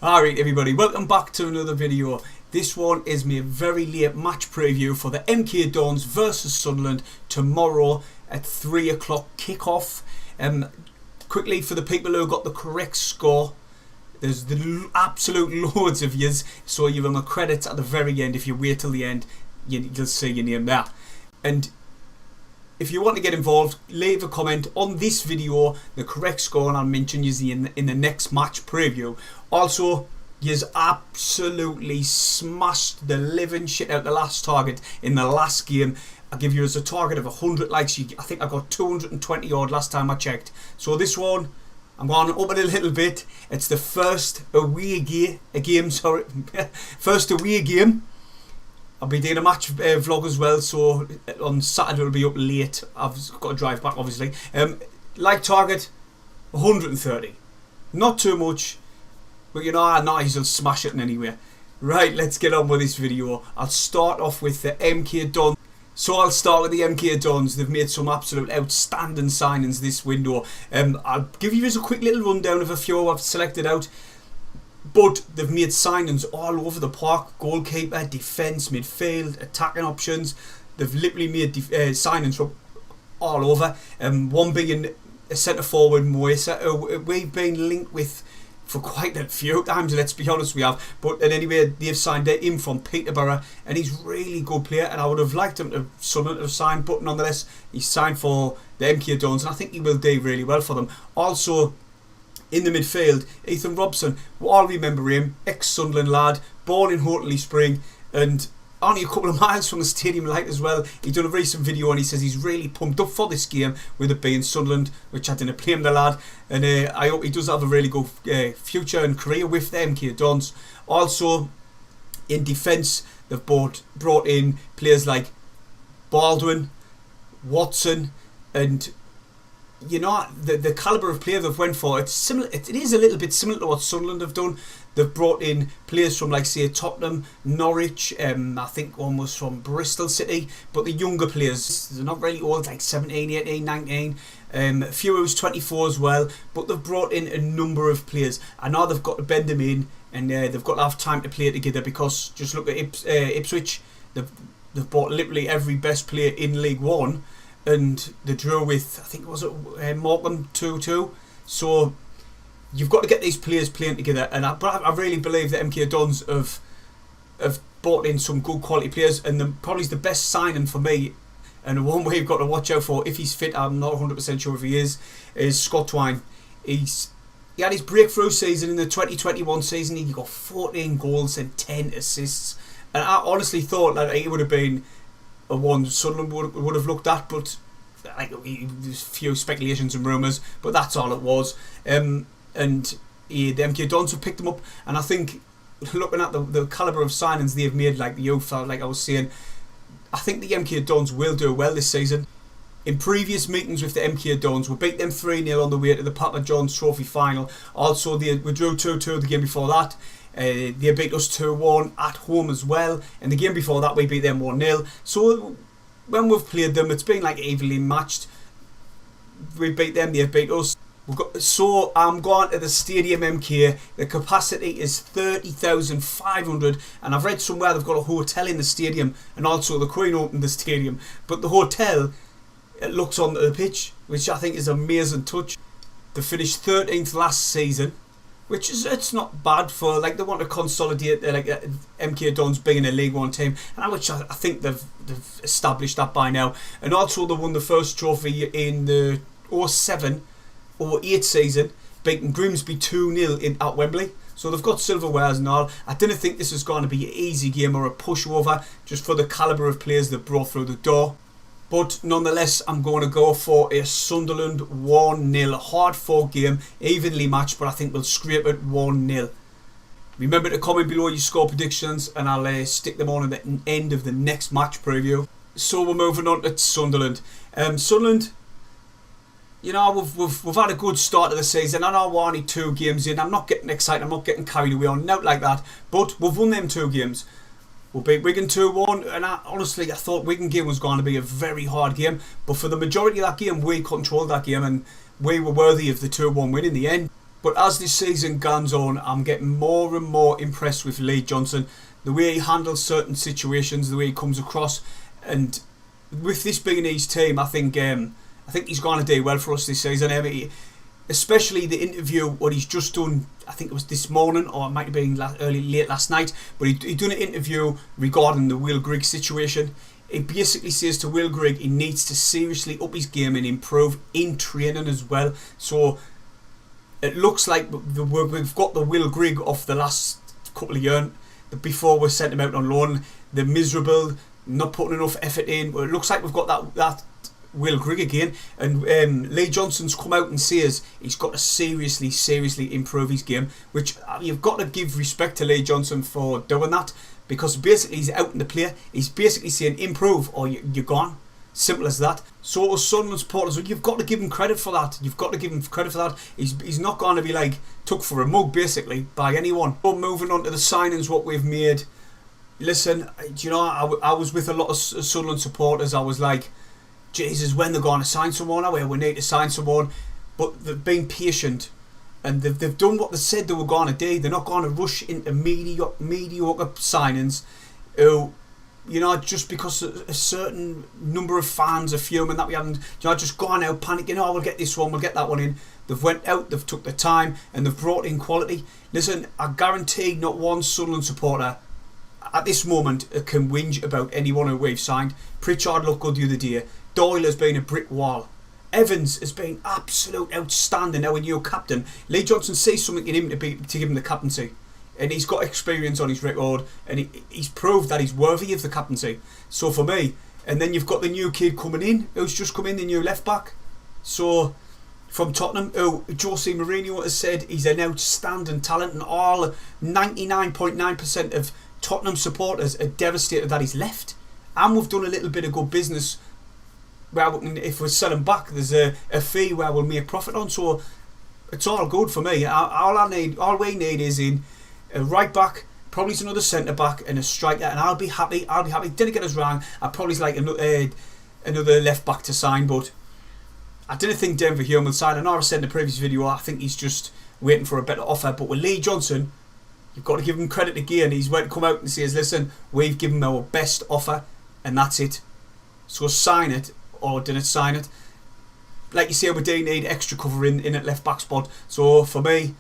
Alright everybody, welcome back to another video. This one is my very late match preview for the Mkdons versus Sunderland tomorrow at 3 o'clock kickoff. Quickly, for the people who got the correct score, there's the absolute loads of yous, so you have my credits at the very end. If you wait till the end, you'll see your name there. And if you want to get involved, leave a comment on this video, the correct score, and I'll mention you in the next match preview. Also, you've absolutely smashed the living shit out the last target in the last game. I give you as a target of 100 likes. I think I got 220 odd last time I checked. So this one, I'm going to up it a little bit. It's the first away game. First away game. I'll be doing a match vlog as well, so on Saturday it'll be up late. I've got to drive back, obviously. Like target, 130. Not too much, but you know, I know he'll smash it in anyway. Right, let's get on with this video. I'll start off with the Mkdons. So I'll start with the Mkdons. They've made some absolute outstanding signings this window. I'll give you just a quick little rundown of a few I've selected out. But they've made signings all over the park. Goalkeeper, defence, midfield, attacking options. They've literally made signings from all over. One being a centre forward, Moisa, who we've been linked with for quite a few times, let's be honest, we have. But anyway, they've signed him from Pider, and he's a really good player, and I would have liked him to have signed, but nonetheless, he's signed for the Mkdons, and I think he will do really well for them. Also, in the midfield, Ethan Robson, we all remember him, ex-Sunderland lad, born in Hortley Spring, and only a couple of miles from the stadium light as well. He done a recent video and he says he's really pumped up for this game, with it being Sunderland, which I didn't blame the lad, and I hope he does have a really good future and career with the Mkdons. Also, in defence, they've brought in players like Baldwin, Watson, and you know, the calibre of player they've went for, it's similar. It is a little bit similar to what Sunderland have done. They've brought in players from, like, say, Tottenham, Norwich, I think one was from Bristol City, but the younger players, they're not really old, like 17, 18, 19, a few who's 24 as well, but they've brought in a number of players. I know they've got to bend them in, and they've got to have time to play together, because just look at Ipswich, they've bought literally every best player in League One, and they drew with, I think, was it Morecambe 2-2. So you've got to get these players playing together, and I really believe that Mkdons have brought in some good quality players, and probably the best signing for me, and the one we've got to watch out for, if he's fit, I'm not 100% sure if he is Scott Twine. He had his breakthrough season in the 2021 season. He got 14 goals and 10 assists, and I honestly thought that he would have been a one Sunderland would have looked at, but like, there's a few speculations and rumours, but that's all it was. And the Mkdons have picked them up, and I think, looking at the calibre of signings they've made, like the youth, like I was saying, I think the Mkdons will do well this season. In previous meetings with the Mkdons, we beat them 3-0 on the way to the Papa John's Trophy final. Also, we drew 2-2 the game before that. They beat us 2-1 at home as well, and the game before that we beat them 1-0. So when we've played them, it's been like evenly matched. We beat them, they beat us. So I'm going to the Stadium MK. The capacity is 30,500, and I've read somewhere they've got a hotel in the stadium, and also the Queen opened the stadium. But the hotel, it looks onto the pitch, which I think is an amazing touch. They finished 13th last season, which is, it's not bad for, like, they want to consolidate like Mkdons being a League One team, and which I think they've established that by now. And also they won the first trophy in the 07-08 season, beating Grimsby 2-0 at Wembley. So they've got silverwares and all. I didn't think this was going to be an easy game or a pushover, just for the calibre of players that brought through the door. But nonetheless, I'm going to go for a Sunderland 1-0 hard-fought game, evenly matched, but I think we'll scrape it 1-0. Remember to comment below your score predictions, and I'll stick them on at the end of the next match preview. So we're moving on to Sunderland. Sunderland, you know, we've had a good start to the season. I know we're only 2 games in. I'm not getting excited. I'm not getting carried away on out like that. But we've won them 2 games. We beat Wigan 2-1, and honestly I thought Wigan game was going to be a very hard game, but for the majority of that game we controlled that game, and we were worthy of the 2-1 win in the end. But as this season goes on, I'm getting more and more impressed with Lee Johnson, the way he handles certain situations, the way he comes across, and with this being his team, I think he's going to do well for us this season. Especially the interview what he's just done. I think it was this morning, or it might have been late last night. But he done an interview regarding the Will Grigg situation. It basically says to Will Grigg he needs to seriously up his game and improve in training as well. So it looks like we've got the Will Grigg off the last couple of years before we sent him out on loan. They're miserable, not putting enough effort in. But it looks like we've got that Will Grigg again, and Lee Johnson's come out and says he's got to seriously improve his game, which you've got to give respect to Lee Johnson for doing that, because basically he's out in the player. He's basically saying improve or you're gone. Simple as that. So as Sunderland supporters, you've got to give him credit for that. He's not going to be like took for a mug basically by anyone. But moving on to the signings, what we've made. Listen, you know, I was with a lot of Sunderland supporters. I was like, Jesus, when they're going to sign someone, we need to sign someone. But they've been patient and they've done what they said they were going to do. They're not going to rush into mediocre signings who, you know, just because a certain number of fans are fuming that we haven't, you know, just gone out panicking, oh, we'll get this one, we'll get that one in. They've went out, they've took the time and they've brought in quality. Listen, I guarantee not one Sunderland supporter at this moment can whinge about anyone who we've signed. Pritchard looked good the other day. Doyle has been a brick wall. Evans has been absolute outstanding. Now, a new captain, Lee Johnson sees something in him to give him the captaincy, and he's got experience on his record, and he's proved that he's worthy of the captaincy. So for me, and then you've got the new kid coming in, who's just come in, the new left back. So from Tottenham, who Jose Mourinho has said he's an outstanding talent, and all 99.9% of Tottenham supporters are devastated that he's left. And we've done a little bit of good business. Well, if we're selling back, there's a fee where we'll make profit on. So it's all good for me. All we need is in a right back, probably another centre back and a striker, and I'll be happy. Didn't get us wrong. I'd probably like another left back to sign, but I didn't think Denver Hume will sign. I know I said in the previous video, I think he's just waiting for a better offer. But with Lee Johnson, you've got to give him credit again. He's went to come out and says, listen, we've given him our best offer, and that's it. So sign it. Or didn't sign it. Like you say, we do need extra cover in at left back spot. So for me,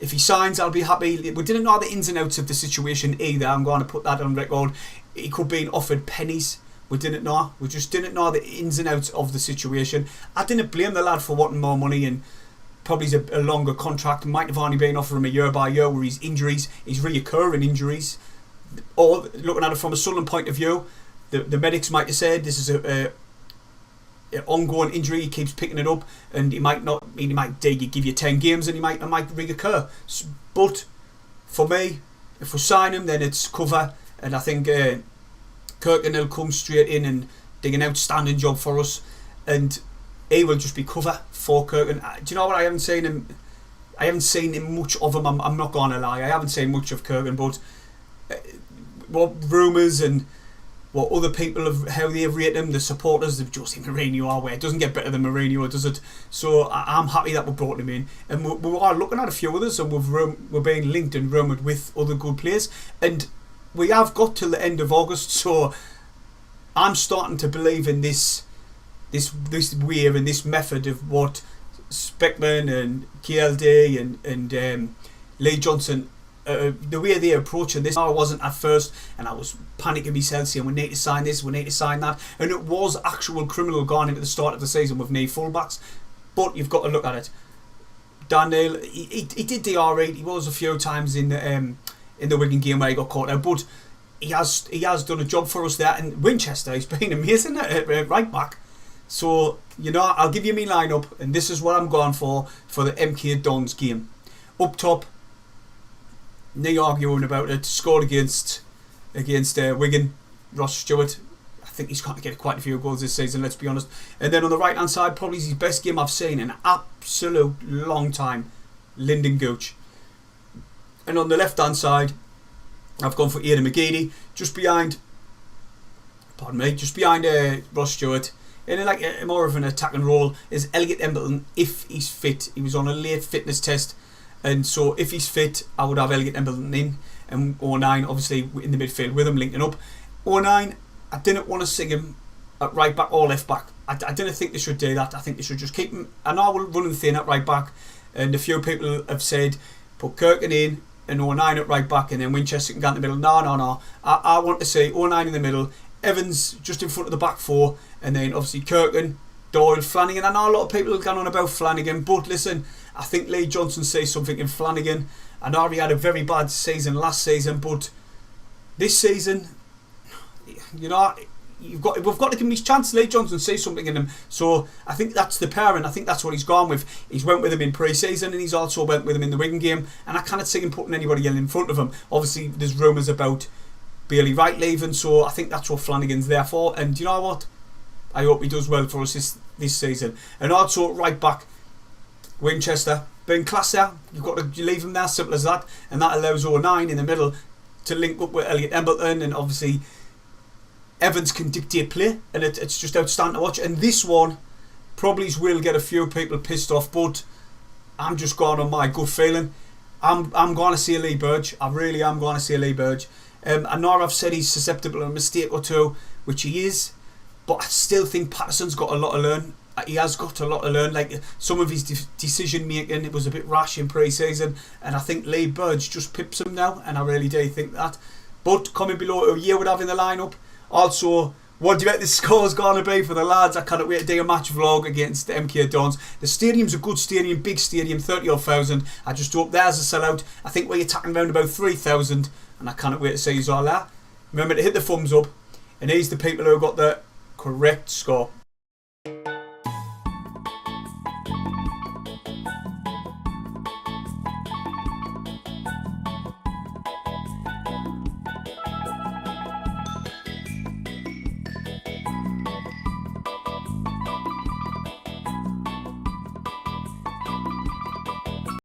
if he signs, I'll be happy. We didn't know the ins and outs of the situation either. I'm going to put that on record. He could be offered pennies. We didn't know. We just didn't know the ins and outs of the situation. I didn't blame the lad for wanting more money and probably a longer contract. Might have only been offering him a year by year, where his injuries, his reoccurring injuries, or looking at it from a Sunderland point of view, the medics might have said this is a ongoing injury. He keeps picking it up, and he might give you 10 games, and it might reoccur. But for me, if we sign him, then it's cover, and I think Kirkin will come straight in and do an outstanding job for us, and he will just be cover for Kirkin. Do you know what? I haven't seen him much of him. I'm not going to lie. I haven't seen much of Kirkin, but what rumours and what other people have, how they rate him, the supporters of Jose Mourinho it doesn't get better than Mourinho, does it? So I'm happy that we brought him in, and we are looking at a few others, and we're being linked and rumoured with other good players, and we have got till the end of August. So I'm starting to believe in this way and this method of what Speckman and KLD and Lee Johnson, the way they're approaching this. I wasn't at first, and I was panicking myself saying we need to sign this, we need to sign that, and it was actual criminal going into the start of the season with knee fullbacks. But you've got to look at it. Daniel, he did the alright. He was a few times in the Wigan game where he got caught out, but he has done a job for us there. And Winchester, he's been amazing at right back. So, you know, I'll give you my lineup, and this is what I'm going for the Mkdons game. Up top, no arguing about it, scored against Wigan, Ross Stewart. I think he's going to get quite a few goals this season, let's be honest. And then on the right hand side, probably his best game I've seen in an absolute long time, Lyndon Gooch. And on the left hand side, I've gone for Aidan McGeady, just behind Ross Stewart. In like a more of an attacking role is Elliot Embleton, if he's fit. He was on a late fitness test. And so if he's fit, I would have Elliot Embleton in, and 09 obviously in the midfield with him linking up. 09, I didn't want to sing him at right back or left back. I didn't think they should do that. I think they should just keep him. I know we're running thin at right back, and a few people have said put Kirkin in and 09 at right back, and then Winchester can go in the middle. No. I want to see 09 in the middle, Evans just in front of the back four, and then obviously Kirkin, Doyle, Flanagan. I know a lot of people have gone on about Flanagan, but listen, I think Lee Johnson sees something in Flanagan. I know he had a very bad season last season, but this season, you know, we've got to give him his chance. Lee Johnson sees something in him, so I think that's the pairing. I think that's what he's gone with. He's went with him in pre-season, and he's also went with him in the Wigan game, and I cannot see him putting anybody in front of him. Obviously there's rumours about Bailey Wright leaving, so I think that's what Flanagan's there for. And you know what, I hope he does well for us this season. And also right back, Winchester, being class there, you've got to leave him there, simple as that, and that allows 09 in the middle to link up with Elliot Embleton, and obviously Evans can dictate play, and it's just outstanding to watch. And this one probably will get a few people pissed off, but I'm just going on my gut feeling. I'm going to see Lee Burge. I really am going to see Lee Burge. I know I've said he's susceptible to a mistake or two, which he is, but I still think Patterson's got a lot to learn. He has got a lot to learn. Like some of his decision making, it was a bit rash in pre-season, and I think Lee Burge just pips him now, and I really do think that. But coming below a year would have in the lineup. Also, what do you think the score's going to be for the lads? I cannot wait to do a match vlog against the Mkdons. The stadium's a good stadium, big stadium, 30,000. I just hope there's a sellout. I think we're attacking around about 3,000, and I cannot wait to see you all there. Remember to hit the thumbs up, and here's the people who got the correct score.